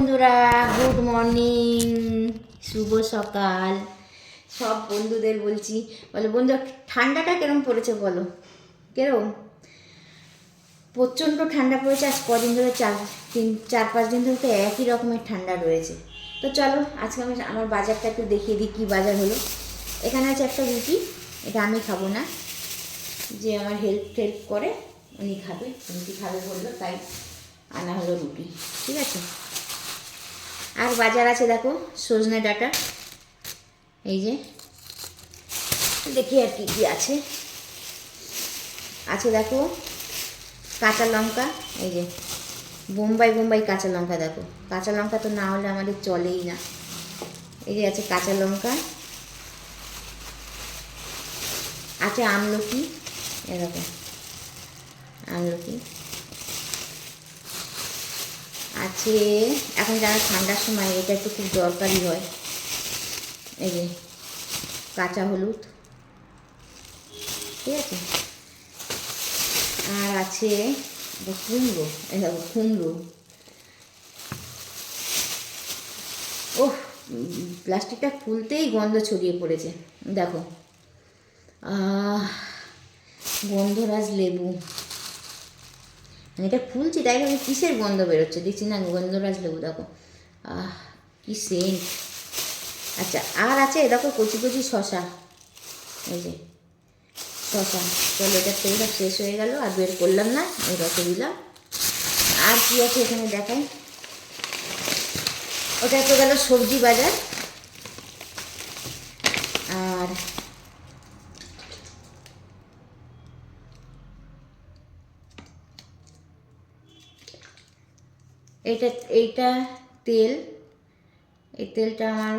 বন্ধুরা, good morning, শুভ সকাল। সব বন্ধুদের বলছি, বলো বন্ধু ঠান্ডাটা কেরম পড়েছে বলো, কেরম প্রচণ্ড ঠান্ডা পড়েছে। আজ কদিন ধরে 4-5 দিন ধরে তো একই রকমের ঠান্ডা রয়েছে। তো চলো আজকে আমি আমার বাজারটা একটু দেখিয়ে দিই কী বাজার হলো। এখানে আছে একটা রুটি, এটা আমি খাবো না, যে আমার হেল্প করে উনি খাবে, রুটি খাবে বললো, তাই আনা হলো রুটি, ঠিক আছে। আর বাজার আছে দেখো সজনে ডাঁটা, এই যে দেখি আর কি কি আছে। আছে দেখো কাঁচা লঙ্কা, এই যে বোম্বাই কাঁচা লঙ্কা, দেখো কাঁচা লঙ্কা তো না হলে আমাদের চলেই না। এই যে আছে কাঁচা লঙ্কা, আছে আমলকি, এরকম আমলকি আছে। এখন যারা ঠান্ডার সময় এটা একটু খুব দরকারি হয়। এই যে কাঁচা হলুদ, ঠিক আছে। আর আছে কুমড়ো, এই দেখো কুমড়ো, ও প্লাস্টিকটা খুলতেই গন্ধ ছড়িয়ে পড়েছে, দেখো গন্ধরাজ লেবু, এটা খুলছি তাই আমি কিসের গন্ধ বেরোচ্ছে দেখছি না, গন্ধরাজ লেবু দেখো, কি সেন্ট। আচ্ছা আর আছে দেখো কচি কচি শশা, এই যে শশা। চলো এটা তেলটা শেষ হয়ে গেল আর বের করলাম না, এই রসে দিলাম। আর কি আছে এখানে দেখাই, ওটা তো গেল সবজি বাজার। আর এইটা তেল, এই তেলটা আমার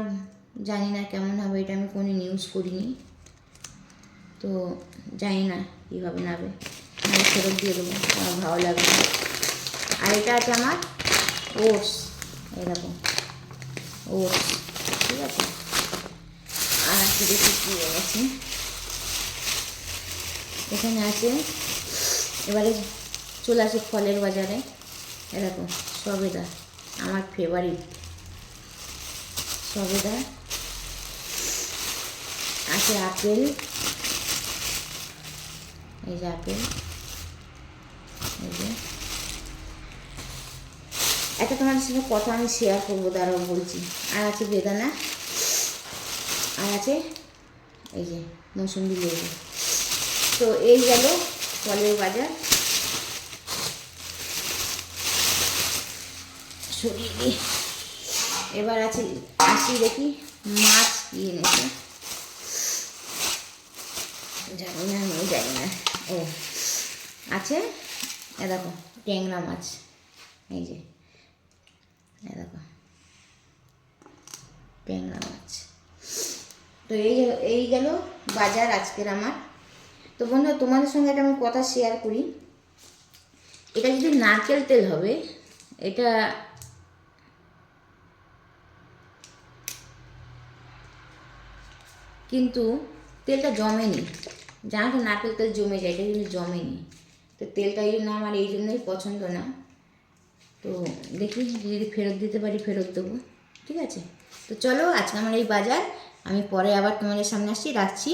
জানি না কেমন হবে, এটা আমি কোনো ইউজ করিনি, তো জানি না কীভাবে নাবে, আমি ফেরত দিয়ে দেবো, আমার ভালো লাগবে না। আর এটা আছে আমার ওটস, এরকম ওটস, ঠিক আছে। আর আছে দেখি কী আছে এখানে আছে। এবারে চলে আসি ফলের বাজারে, এরকম সবেদা, আমার ফেভারিট সবেদা। আছে আপেল, এই যে আপেল, এই যে একটা তোমার সাথে কথা আমি শেয়ার করবো, দাঁড়াও বলছি। আর আছে বেদানা, আর আছে এই যে মৌসুম্বি লেবু। তো এই গেল ফলের বাজার, সরিয়ে দিই। এবার আছে আসি দেখি মাছ কি এনেছে, জানি না, আমি জানি না। ও আছে এ দেখো ট্যাংরা মাছ, এই যে দেখো ট্যাংরা মাছ। তো এই গেল বাজার আজকের আমার। তো বন্ধু তোমাদের সঙ্গে একটা আমি কথা শেয়ার করি, এটা যদি নারকেল তেল হবে, এটা কিন্তু তেলটা জমেনি, জানো তো নারকেল তেল জমে যায়, এটা কিন্তু জমেনি। তো তেলটা এই জন্য আমার এই জন্যই পছন্দ না। তো দেখি যদি ফেরত দিতে পারি ফেরত দেবো, ঠিক আছে। তো চলো আজকে আমার এই বাজার, আমি পরে আবার তোমাদের সামনে আসছি, রাখছি।